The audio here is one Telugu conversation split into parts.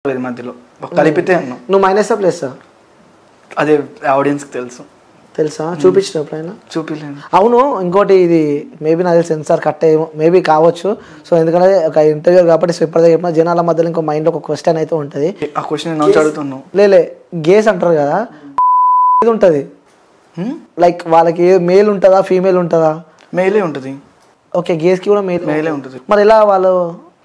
మధ్యలో కలిపితే అన్నాం. నువ్వు మైనస్ ప్లస్ అదే ఆడియన్స్కి తెలుసా చూపించిన ఎప్పుడైనా? చూపించలేదు. అవును, ఇంకోటి ఇది మేబీ నాకు సెన్సార్ కట్ అయ్యేమో మేబీ కావచ్చు. సో ఎందుకంటే ఒక ఇంటర్వ్యూ కాబట్టి సో ఇప్పటిదాకా చెప్పిన జనాల మధ్యలో ఇంకో మైండ్ ఒక క్వశ్చన్ అయితే ఉంటుంది. ఆ క్వశ్చన్ నేను అడుగుతున్నాను. లేలే గేస్ అంటారు కదా, ఇది ఉంటుంది లైక్ వాళ్ళకి మేల్ ఉంటుందా ఫీమేల్ ఉంటుందా? మేలే ఉంటుంది. ఓకే, గేస్కి కూడా మేలే ఉంటుంది. మరి ఎలా వాళ్ళు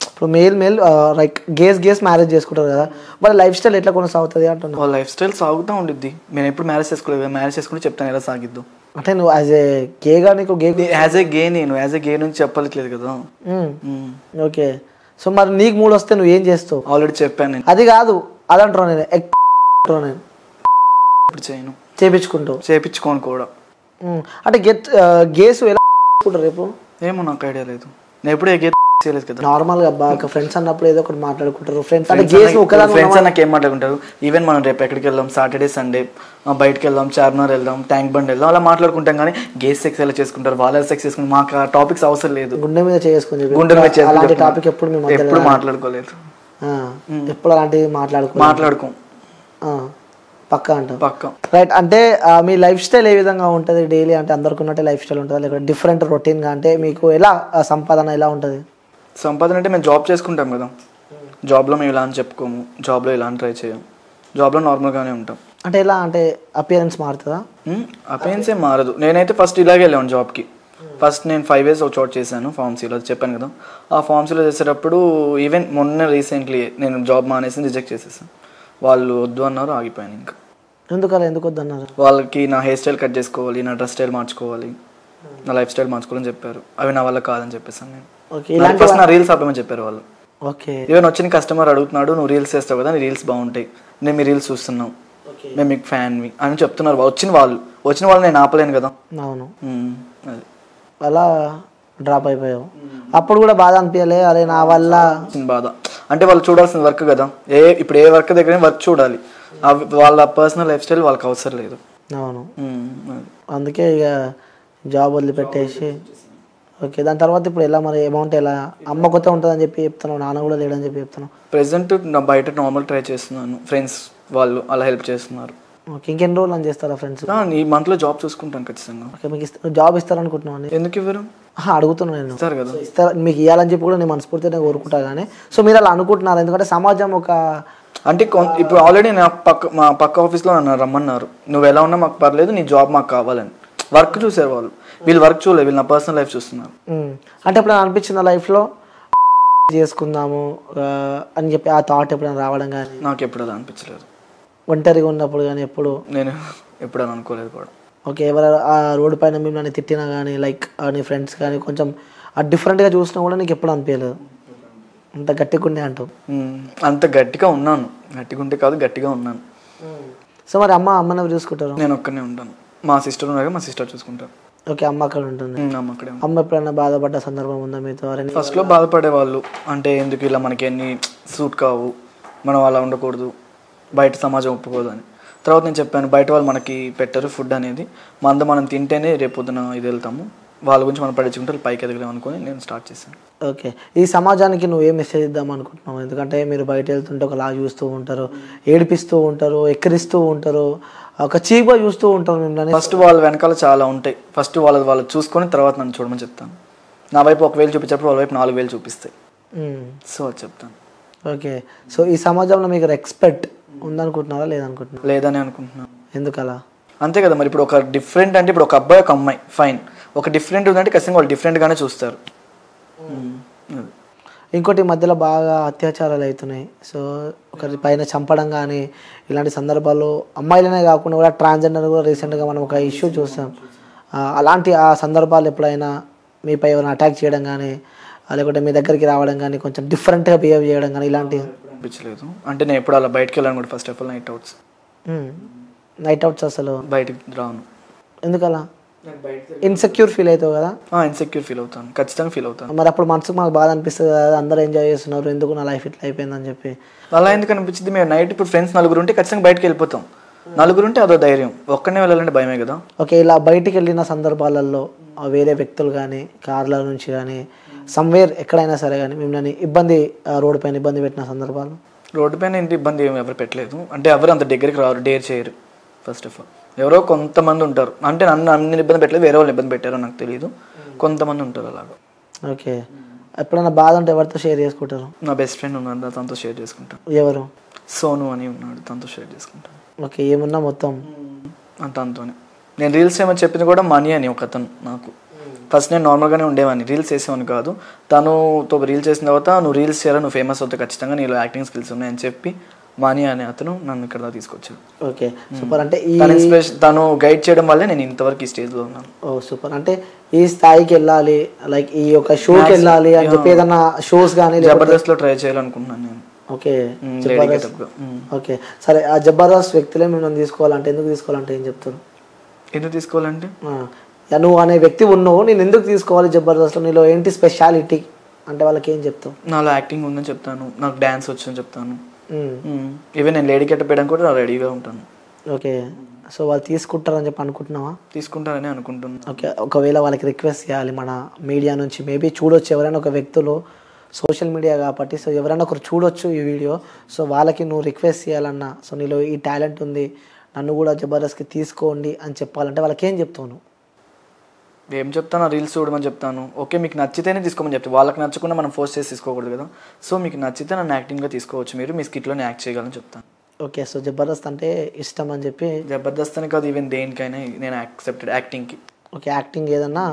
ఇప్పుడు మేల్ లైక్ గేస్ మ్యారేజ్ చేసుకుంటారు కదా, వాళ్ళ లైఫ్ స్టైల్ ఎట్లా కొనసాగుతుంది అంటున్నా? వాళ్ళ లైఫ్ స్టైల్ సాగుతూ ఉండిద్ది. నేను ఎప్పుడు మ్యారేజ్ చేసుకోలేదు, మ్యారేజ్ చేసుకుంటే చెప్తాను ఎలా సాగిద్దు. అంటే నువ్వు యాజ్ ఏ గేగా నీకు యాజ్ ఏ గే నేను యాజ్ ఏ గే నుంచి చెప్పలేదు కదా. ఓకే, సో మరి నీకు మూడు వస్తే నువ్వు ఏం చేస్తావు? ఆల్రెడీ చెప్పాను నేను. అది కాదు అదంటారు నేను ఇప్పుడు చేయను, చేపించుకుంటావు? చేపించుకోను కూడా. అంటే గేస్ ఎలా చేసుకుంటారు రేపు? ఏమో నాకు ఐడియా లేదు, నేను ఎప్పుడు ఏ చేయలేదు కదా. నార్మల్ గా బాగా ఫ్రెండ్స్ అన్నప్పుడు ఏదో ఒకటి మాట్లాడుకుంటారు. ఫ్రెండ్స్ అంటే గేస్ ఫ్రెండ్స్ అన్నకి ఏం మాట్లాడుకుంటారు. ఈవెన్ మనం రేపు ఎక్కడికి వెళ్దాం, సాటర్డే సండే బయటకు వెళ్దాం, చార్మినార్ వెళ్దాం, ట్యాంక్ బండ్ వెళ్దాం, అలా మాట్లాడుకుంటాం. కానీ గేస్ సెక్స్ ఎలా చేసుకుంటారు, వాళ్ళ సెక్స్ చేసుకుంటారు, మాకు ఆ టాపిక్స్ అవసరం లేదు. గుండె మీద చేసుకుని గుండె మీద అలాంటి టాపిక్ ఎప్పుడు మాట్లాడుకోలేదు. ఎప్పుడు అలాంటివి మాట్లాడుకోం పక్కా అంటాం. పక్కా రైట్. అంటే మీ లైఫ్ స్టైల్ ఏ విధంగా ఉంటుంది డైలీ? అంటే అందరికి ఉన్నట్టే లైఫ్ స్టైల్ ఉంటుందా లేకపోతే డిఫరెంట్ రొటీన్గా? అంటే మీకు ఎలా సంపాదన ఎలా ఉంటుంది? సంపాదన అంటే మేము జాబ్ చేసుకుంటాం కదా, జాబ్లో మేము ఇలా అని చెప్పుకోము, జాబ్లో ఇలా అని ట్రై చేయం, జాబ్లో నార్మల్గానే ఉంటాం. అంటే ఎలా అంటే అపియరెన్స్ మారుతుందా? అపియరెన్స్ ఏం మారదు. నేనైతే ఫస్ట్ ఇలాగే వెళ్ళాను జాబ్కి. ఫస్ట్ నేను 5 years ఒక చోట చేశాను ఫార్మసీలో, చెప్పాను కదా. ఆ ఫార్మసీలో చేసేటప్పుడు ఈవెన్ మొన్న రీసెంట్లీ నేను జాబ్ మానేసి రిజెక్ట్ చేసేసాను. వాళ్ళు వద్దు అన్నారు, ఆగిపోయాను. ఇంకా ఎందుకు వద్దు అన్నారు? వాళ్ళకి నా హెయిర్ స్టైల్ కట్ చేసుకోవాలి, నా డ్రెస్ స్టైల్ మార్చుకోవాలి, నా లైఫ్ స్టైల్ మార్చుకోవాలని చెప్పారు. అవి నా వల్ల కాదని చెప్పేసాను నేను. ఫస్ట్ నా రీల్స్ ఆపమని చెప్పారు వాళ్ళు. ఓకే, ఈవెన్ వచ్చిన కస్టమర్ అడుగుతున్నాడు, నువ్వు రీల్స్ చేస్తావు కదా, నీ రీల్స్ బాగుంటాయి, నేను మీ రీల్స్ చూస్తున్నాం, మేము మీకు ఫ్యాన్వి అని చెప్తున్నారు. వచ్చిన వాళ్ళు నేను ఆపలేను కదా. అవును, అది అలా డ్రాప్ అయిపోయావు. అప్పుడు కూడా బాధ అనిపించలే? అరే నా వల్ల బాధ అంటే వాళ్ళు చూడాల్సిన వర్క్ కదా, ఇప్పుడు ఏ వర్క్ దగ్గర వర్క్ చూడాలి, వాళ్ళ పర్సనల్ లైఫ్ స్టైల్ వాళ్ళకి అవసరం లేదు. అవును, అందుకే ఇక జాబ్ వదిలిపెట్టేసి. ఓకే, దాని తర్వాత ఇప్పుడు ఎలా మరి అమౌంట్ ఎలా? అమ్మ కొత్త ఉంటుందని చెప్పి చెప్తున్నావు, నాన్న కూడా లేడని చెప్పి చెప్తున్నావు. ప్రెసెంట్ నా బయట నార్మల్ ట్రై చేస్తున్నాను, ఫ్రెండ్స్ వాళ్ళు అలా హెల్ప్ చేస్తున్నారు. ఓకే, ఇంకెన్ని రోజులు అని చేస్తారా ఫ్రెండ్స్? ఈ మంత్లో జాబ్ చూసుకుంటాను ఖచ్చితంగా. ఓకే, మీకు జాబ్ ఇస్తారనుకుంటున్నాను. ఎందుకు ఇవ్వరు? అడుగుతున్నాను నేను. ఇస్తారు కదా, ఇస్తారు, మీకు ఇవ్వాలని చెప్పి కూడా నేను మనస్ఫూర్తిగా కోరుకుంటా. కానీ సో మీరు అలా అనుకుంటున్నారు ఎందుకంటే సమాజం ఒక అంటే ఇప్పుడు ఆల్రెడీ మా పక్క ఆఫీస్లో నన్ను రమ్మన్నారు, నువ్వు ఎలా ఉన్నా మాకు పర్లేదు, నీ జాబ్ మాకు కావాలని. వర్క్ చూసారు వాళ్ళు, వీళ్ళు వర్క్ చూడలేదు, వీళ్ళు నా పర్సనల్ లైఫ్ చూస్తున్నారు. అంటే ఎప్పుడైనా అనిపించింది లైఫ్లో చేసుకుందాము అని చెప్పి ఆ థాట్ ఎప్పుడైనా రావడం? కానీ నాకు ఎప్పుడు అలా అనిపించలేదు. ఒంటరిగా ఉన్నప్పుడు కానీ ఎప్పుడు? నేను ఎప్పుడు అలా అనుకోలేదు కూడా. ఓకే, ఎవరు ఆ రోడ్డు పైన మిమ్మల్ని తిట్టినా కానీ లైక్ నీ ఫ్రెండ్స్ కానీ కొంచెం డిఫరెంట్గా చూసినా కూడా నీకు ఎప్పుడు అనిపించలేదు? అంత గట్టిగా ఉండే అంటావు? అంత గట్టిగా ఉన్నాను, గట్టిగా ఉంటే కాదు, గట్టిగా ఉన్నాను. సో మరి అమ్మని ఎవరు చూసుకుంటారు? నేను ఒక్కనే ఉంటాను, మా సిస్టర్ ఉన్నారు, మా సిస్టర్ చూసుకుంటారు. ఓకే, అమ్మ అక్కడ ఉంటుంది. అమ్మ ఎప్పుడైనా బాధపడ్డ సందర్భం ఉందా మీతో? ఫస్ట్లో బాధపడేవాళ్ళు, అంటే ఎందుకు ఇలా మనకి ఎన్ని సూట్ కావు, మనం అలా ఉండకూడదు, బయట సమాజం ఒప్పుకోదు అని. తర్వాత నేను చెప్పాను, బయట వాళ్ళు మనకి పెట్టరు ఫుడ్ అనేది, మనం తింటేనే రేపొద్దున ఇది వెళ్తాము, వాళ్ళ గురించి మనం పడించుకుంటే పైకి ఎదగలేము అనుకుని నేను స్టార్ట్ చేశాను. ఓకే, ఈ సమాజానికి నువ్వు ఏ మెసేజ్ ఇద్దాం అనుకుంటున్నావు? ఎందుకంటే మీరు బయట వెళ్తుంటే ఒకలా చూస్తూ ఉంటారు, ఏడిపిస్తూ ఉంటారు, ఎక్కిరిస్తూ ఉంటారు, ఒక చీప్గా చూస్తూ ఉంటారు మిమ్మల్ని. ఫస్ట్ వాళ్ళ వెనకాల చాలా ఉంటాయి, ఫస్ట్ వాళ్ళు చూసుకొని తర్వాత నన్ను చూడమని చెప్తాను. నా వైపు 1,000 చూపించేప్పుడు వాళ్ళ వైపు 4,000 చూపిస్తాయి, సో అది చెప్తాను. ఓకే, సో ఈ సమాజంలో మీకు రెస్పెక్ట్ ఉందనుకుంటున్నారా లేదనుకుంటున్నారా? లేదని అనుకుంటున్నాను. ఎందుకలా? అంతే కదా మరి, ఇప్పుడు ఒక డిఫరెంట్ అంటే ఇప్పుడు ఒక అబ్బాయి ఒక అమ్మాయి ఫైన్, ఒక డిఫరెంట్ ఉందంటే ఖచ్చితంగా వాళ్ళు డిఫరెంట్గానే చూస్తారు. ఇంకోటి మధ్యలో బాగా అత్యాచారాలు అవుతున్నాయి, సో ఒకరి పైన చంపడం కానీ ఇలాంటి సందర్భాలు అమ్మాయిలనే కాకుండా కూడా ట్రాన్స్జెండర్ కూడా రీసెంట్గా మనం ఒక ఇష్యూ చూసాం. అలాంటి ఆ సందర్భాలు ఎప్పుడైనా మీపై ఎవరైనా అటాక్ చేయడం కానీ లేకుంటే మీ దగ్గరికి రావడం కానీ కొంచెం డిఫరెంట్గా బిహేవ్ చేయడం కానీ ఇలాంటివి అనిపించలేదు? అంటే నేను ఎప్పుడు అలా బయటకు వెళ్ళాను కూడా, first of all night outs అసలు బయటకు రాను. ఎందుకలా? ఇన్సెక్యూర్ ఫీల్ అవుతావు కదా? ఇన్సెక్యూర్ ఫీల్ అవుతాను, ఖచ్చితంగా ఫీల్ అవుతాను. మరి అప్పుడు మనసుకు మాకు బాధ అనిపిస్తుంది కదా, అందరూ ఎంజాయ్ చేస్తున్నారు, ఎందుకు నా లైఫ్ ఇట్లా అయిపోయిందని చెప్పి. అలా ఎందుకు అనిపించింది? మేము నైట్ ఇప్పుడు ఫ్రెండ్స్ 4 ఉంటే ఖచ్చితంగా బయటకు వెళ్ళిపోతాం, 4 ఉంటే అదో ధైర్యం, ఒక్కనే వెళ్ళాలంటే భయమే కదా. ఓకే, ఇలా బయటికి వెళ్ళిన సందర్భాలలో వేరే వ్యక్తులు కానీ కార్ల నుంచి కానీ సమ్వేర్ ఎక్కడైనా సరే కానీ మిమ్మల్ని రోడ్డు పైన ఇబ్బంది పెట్టిన సందర్భాలు? రోడ్డు పైన ఇంటి ఇబ్బంది ఏమి ఎవరు పెట్టలేదు, అంటే ఎవరు అంత దగ్గరికి రారు, డేర్ చేయరు. ఫస్ట్ ఆఫ్ ఆల్ ఎవరో కొంతమంది ఉంటారు, అంటే నన్ను అన్ని ఇబ్బంది పెట్టలేదు, వేరే వాళ్ళు ఇబ్బంది పెట్టారో నాకు తెలియదు, కొంతమంది ఉంటారు అలాగా. ఓకే, ఎప్పుడైనా బాధ ఉంటే ఎవరితో షేర్ చేసుకుంటారు? నా బెస్ట్ ఫ్రెండ్ ఉన్నాడు, తనతో షేర్ చేసుకుంటాను. ఎవరు? సోను అని ఉన్నాడు, తనతో షేర్ చేసుకుంటాను. ఓకే, ఏమున్నా మొత్తం తనతోనే. నేను రీల్స్ ఏమని చెప్పింది కూడా మనీ అని ఒక అతను నాకు. ఫస్ట్ నేను నార్మల్గానే ఉండేవాడిని, రీల్స్ చేసేవాని కాదు. తనుతో రీల్స్ చేసిన తర్వాత నువ్వు రీల్స్ చేయాలి, నువ్వు ఫేమస్ అవుతావు ఖచ్చితంగా, నీలో యాక్టింగ్ స్కిల్స్ ఉన్నాయని చెప్పి మనీ అనే అతను నన్ను ఇక్కడ తీసుకొచ్చాడు. Okay super. అంటే ఈ తను గైడ్ చేయడం వల్లే నేను ఇంతవరకు ఈ స్టేజ్లో ఉన్నాను. ఓ సూపర్. అంటే ఈ స్థాయికి వెళ్ళాలి, లైక్ ఈ యొక్క షోకి వెళ్ళాలి అని చెప్పి ఏదైనా షోస్ కానీ జబర్దస్త్లో ట్రై చేయాలనుకుంటున్నాను నేను. ఓకే ఓకే సరే. ఆ జబర్దస్త్ వ్యక్తులే మిమ్మల్ని తీసుకోవాలంటే ఎందుకు తీసుకోవాలంటే ఏం చెప్తారు? ఎందుకు తీసుకోవాలంటే నువ్వు అనే వ్యక్తి ఉన్నావు, నేను ఎందుకు తీసుకోవాలి జబర్దస్త్లో, నీలో ఏంటి స్పెషాలిటీ అంటే వాళ్ళకి ఏం చెప్తావు? నాలో యాక్టింగ్ ఉందని చెప్తాను, నాకు డ్యాన్స్ వచ్చని చెప్తాను, ఈవెన్ నేను లేడీ గెటప్ వేయడానికి కూడా రెడీగా ఉంటాను. ఓకే, సో వాళ్ళు తీసుకుంటారని చెప్పి అనుకుంటున్నావా? తీసుకుంటారని అనుకుంటున్నాను. ఓకే, ఒకవేళ వాళ్ళకి రిక్వెస్ట్ చేయాలి మన మీడియా నుంచి, మేబీ చూడొచ్చు ఎవరైనా ఒక వ్యక్తులు, సోషల్ మీడియా కాబట్టి, సో ఎవరైనా ఒకరు చూడొచ్చు ఈ వీడియో, సో వాళ్ళకి నువ్వు రిక్వెస్ట్ చేయాలన్నా, సో నీలో ఈ టాలెంట్ ఉంది, నన్ను కూడా జబర్దస్త్కి తీసుకోండి అని చెప్పాలంటే వాళ్ళకి ఏం చెప్తావు నువ్వు? ఏం చెప్తాను, రీల్స్ చూడమని చెప్తాను. ఓకే మీకు నచ్చితేనే తీసుకోమని చెప్తాను, వాళ్ళకి నచ్చకుండా మనం ఫోర్స్ చేసి తీసుకోకూడదు కదా. సో మీకు నచ్చితే నన్ను యాక్టింగ్గా తీసుకోవచ్చు, మీరు మీ స్కిట్లోనే యాక్ట్ చేయగలని చెప్తాను. ఓకే, సో జబర్దస్త్ అంటే ఇష్టం అని చెప్పి. జబర్దస్త్ అని కాదు, ఈవెన్ దేనికైనా నేను యాక్సెప్టెడ్ యాక్టింగ్కి. ఓకే, యాక్టింగ్ ఏదన్నా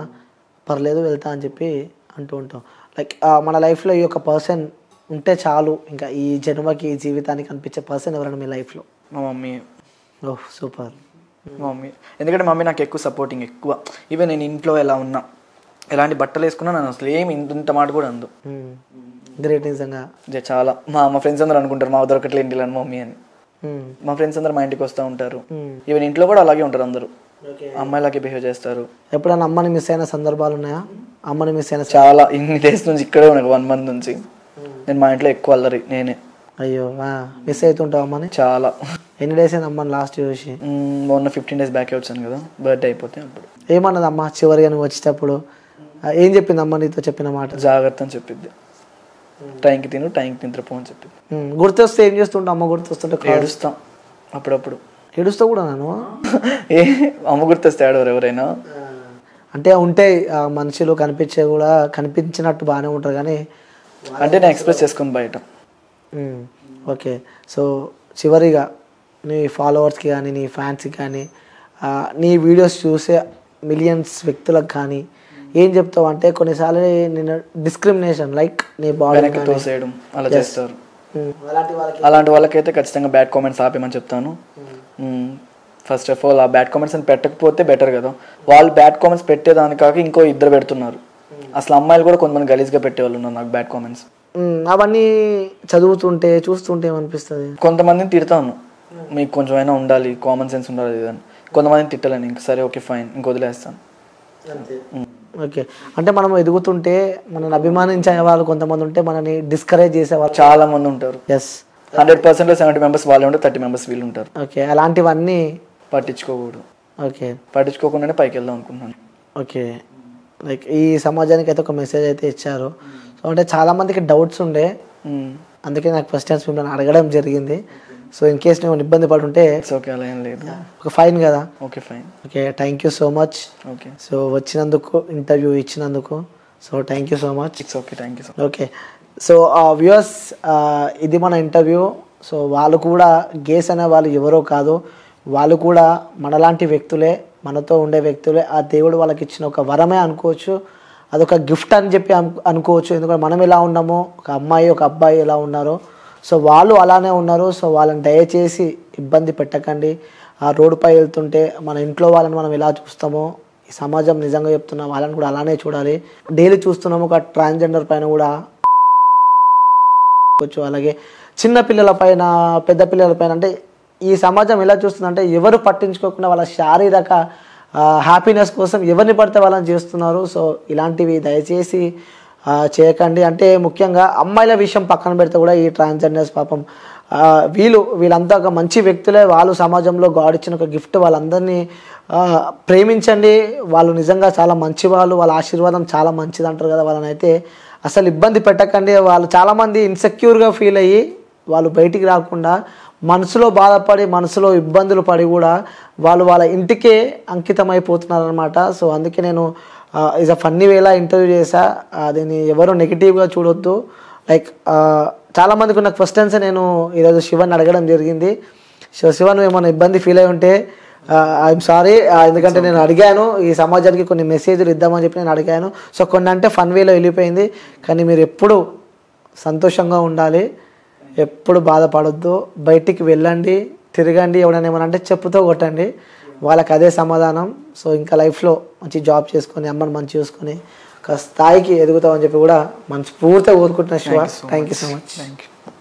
పర్లేదు వెళ్తా అని చెప్పి అంటూ ఉంటాం. లైక్ మన లైఫ్లో ఈ యొక్క పర్సన్ ఉంటే చాలు, ఇంకా ఈ జన్మకి ఈ జీవితానికి అనిపించే పర్సన్ ఎవరైనా మీ లైఫ్లో? మా మమ్మీ. ఓహ్ సూపర్. మా మమ్మీ, ఎందుకంటే మమ్మీ నాకు ఎక్కువ సపోర్టింగ్ ఎక్కువ. ఈవెన్ నేను ఇంట్లో ఎలా ఉన్నా, ఎలాంటి బట్టలు వేసుకున్నా నన్ను అసలు ఏమి ఇంత మాట కూడా అందు. గ్రేట్ నిజంగా. చాలా మా ఫ్రెండ్స్ అందరూ అనుకుంటారు మా దొరకట్లే ఇంటిలో మమ్మీ అని. మా ఫ్రెండ్స్ అందరూ మా ఇంటికి వస్తూ ఉంటారు, ఈవెన్ ఇంట్లో కూడా అలాగే ఉంటారు అందరూ, అమ్మాయిలాగే బిహేవ్ చేస్తారు. ఎప్పుడైనా అమ్మని మిస్ అయిన సందర్భాలు ఉన్నాయా? అమ్మని మిస్ అయిన చాలా, ఇన్ని డేస్ నుంచి ఇక్కడే ఉన్నాను, 1 month నుంచి నేను మా ఇంట్లో ఎక్కువ అల్లరి నేనే. అయ్యో, మిస్ అవుతుంటావు అమ్మని చాలా. ఎన్ని డేస్ అయింది అమ్మని లాస్ట్ చూసి? మొన్న 15 days బ్యాక్ వచ్చాను కదా, బర్త్డే అయిపోతే అప్పుడు. ఏమన్నది అమ్మ చివరిగా నువ్వు వచ్చేటప్పుడు? ఏం చెప్పింది అమ్మ నీతో చెప్పిన మాట? జాగ్రత్త అని చెప్పింది, టైంకి తిను, టైంకి నిద్రపో అని చెప్పింది. గుర్తొస్తే ఏం చేస్తుంటా? అమ్మ గుర్తొస్తుంటే ఏడుస్తాం అప్పుడప్పుడు. ఏడుస్తా కూడా నేను? అమ్మ గుర్తొస్తే ఏడవరు ఎవరైనా. అంటే ఉంటే మనుషులు కనిపించే కూడా కనిపించినట్టు బాగానే ఉంటారు కానీ అంటే నేను ఎక్స్ప్రెస్ చేసుకుని బయట. ఓకే, సో చివరిగా నీ ఫాలోవర్స్కి కానీ నీ ఫ్యాన్స్కి కానీ నీ వీడియోస్ చూసే మిలియన్స్ వ్యక్తులకు కానీ ఏం చెప్తావు? అంటే కొన్నిసార్లు నేను డిస్క్రిమినేషన్ లైక్ నీ బాడీ తోసేయడం అలా చేస్తారు, అలాంటి వాళ్ళకైతే ఖచ్చితంగా బ్యాడ్ కామెంట్స్ ఆపేమని చెప్తాను. ఫస్ట్ ఆఫ్ ఆల్ ఆ బ్యాడ్ కామెంట్స్ అని పెట్టకపోతే బెటర్ కదా. వాళ్ళు బ్యాడ్ కామెంట్స్ పెట్టేదాని కాక ఇంకో 2 పెడుతున్నారు. అసలు అమ్మాయిలు కూడా కొంతమంది గలీజ్గా పెట్టేవాళ్ళు ఉన్నారు నాకు బ్యాడ్ కామెంట్స్. అవన్నీ చదువుతుంటే చూస్తుంటే ఏమనిపిస్తుంది? కొంతమందిని తిడతాను, మీకు కొంచెం అయినా ఉండాలి, కామన్ సెన్స్ ఉండాలి అని. కొంతమందిని తిట్టలేను, ఇంక సరే ఓకే ఫైన్ ఇంక వదిలేస్తాను. ఓకే, అంటే మనం ఎదుగుతుంటే మనల్ని అభిమానించే వాళ్ళు కొంతమంది ఉంటే మనని డిస్కరేజ్ చేసేవాళ్ళు చాలా మంది ఉంటారు. ఎస్, 100%లో 70 members వాళ్ళు ఉంటారు, 30 members వీళ్ళు ఉంటారు. ఓకే, అలాంటివన్నీ పట్టించుకోకూడదు. ఓకే, పట్టించుకోకుండానే పైకి వెళ్దాం అనుకుంటున్నాను. ఓకే, లైక్ ఈ సమాజానికి అయితే ఒక మెసేజ్ అయితే ఇచ్చారు. సో అంటే చాలామందికి డౌట్స్ ఉండే, అందుకే నాకు ఫస్ట్ టైం మిమ్మల్ని అడగడం జరిగింది. సో ఇన్ కేస్ నేను ఇబ్బంది పడుంటే ఓకే, అలా ఏం లేదు, ఒక ఫైన్ కదా. Okay fine. Okay, thank you so much. Okay, so వచ్చినందుకు, ఇంటర్వ్యూ ఇచ్చినందుకు, so thank you so much. It's okay, thank you so much. Okay, so viewers, ఇది మన ఇంటర్వ్యూ. సో వాళ్ళు కూడా గేస్ అనే వాళ్ళు ఎవరో కాదు, వాళ్ళు కూడా మనలాంటి వ్యక్తులే, మనతో ఉండే వ్యక్తులే. ఆ దేవుడు వాళ్ళకి ఇచ్చిన ఒక వరమే అనుకోవచ్చు, అదొక గిఫ్ట్ అని చెప్పి అనుకోవచ్చు. ఎందుకంటే మనం ఎలా ఉన్నామో, ఒక అమ్మాయి ఒక అబ్బాయి ఎలా ఉన్నారో, సో వాళ్ళు అలానే ఉన్నారు. సో వాళ్ళని దయచేసి ఇబ్బంది పెట్టకండి. ఆ రోడ్డుపై వెళ్తుంటే మన ఇంట్లో వాళ్ళని మనం ఎలా చూస్తామో, ఈ సమాజం నిజంగా చెప్తున్నా వాళ్ళని కూడా అలానే చూడాలి. డైలీ చూస్తున్నాము ఒక ట్రాన్స్జెండర్ పైన కూడా, అలాగే చిన్న పిల్లల పైన, పెద్ద పిల్లల పైన. అంటే ఈ సమాజం ఎలా చూస్తుందంటే ఎవరు పట్టించుకోకుండా వాళ్ళ శారీరక హ్యాపీనెస్ కోసం ఎవరిని పడితే వాళ్ళని చేస్తున్నారు. సో ఇలాంటివి దయచేసి చేయకండి. అంటే ముఖ్యంగా అమ్మాయిల విషయం పక్కన పెడితే కూడా ఈ ట్రాన్స్జెండర్స్ పాపం వీళ్ళంతా ఒక మంచి వ్యక్తులే. వాళ్ళు సమాజంలో గాడ్ ఇచ్చిన ఒక గిఫ్ట్. వాళ్ళందరినీ ప్రేమించండి. వాళ్ళు నిజంగా చాలా మంచి వాళ్ళు, వాళ్ళ ఆశీర్వాదం చాలా మంచిది అంటారు కదా. వాళ్ళని అయితే అసలు ఇబ్బంది పెట్టకండి. వాళ్ళు చాలామంది ఇన్సెక్యూర్గా ఫీల్ అయ్యి వాళ్ళు బయటికి రాకుండా మనసులో బాధపడి మనసులో ఇబ్బందులు పడి కూడా వాళ్ళు వాళ్ళ ఇంటికే అంకితం అయిపోతున్నారు అనమాట. సో అందుకే నేను ఈజ్ అ ఫన్నీ వేలా ఇంటర్వ్యూ చేశా. దీన్ని ఎవరు నెగిటివ్గా చూడొద్దు. లైక్ చాలామందికి నాకు ఫస్ట్ టైమ్స్ నేను ఈరోజు శివన్ అడగడం జరిగింది. సో శివ నువ్వు ఏమైనా ఇబ్బంది ఫీల్ అయి ఉంటే ఐఎమ్ సారీ, ఎందుకంటే నేను అడిగాను ఈ సమాజానికి కొన్ని మెసేజ్లు ఇద్దామని చెప్పి నేను అడిగాను. సో కొన్ని అంటే ఫన్ వేలో వెళ్ళిపోయింది. కానీ మీరు ఎప్పుడు సంతోషంగా ఉండాలి, ఎప్పుడు బాధపడొద్దు, బయటికి వెళ్ళండి, తిరగండి, ఎవరైనా ఏమైనా అంటే చెప్పుతో కొట్టండి, వాళ్ళకి అదే సమాధానం. సో ఇంకా లైఫ్లో మంచి జాబ్ చేసుకొని అమ్మని మంచి చూసుకొని ఒక స్థాయికి ఎదుగుతామని చెప్పి కూడా మనస్ఫూర్తిగా కోరుకుంటున్నా Shiva. Thank you so much. Thank you.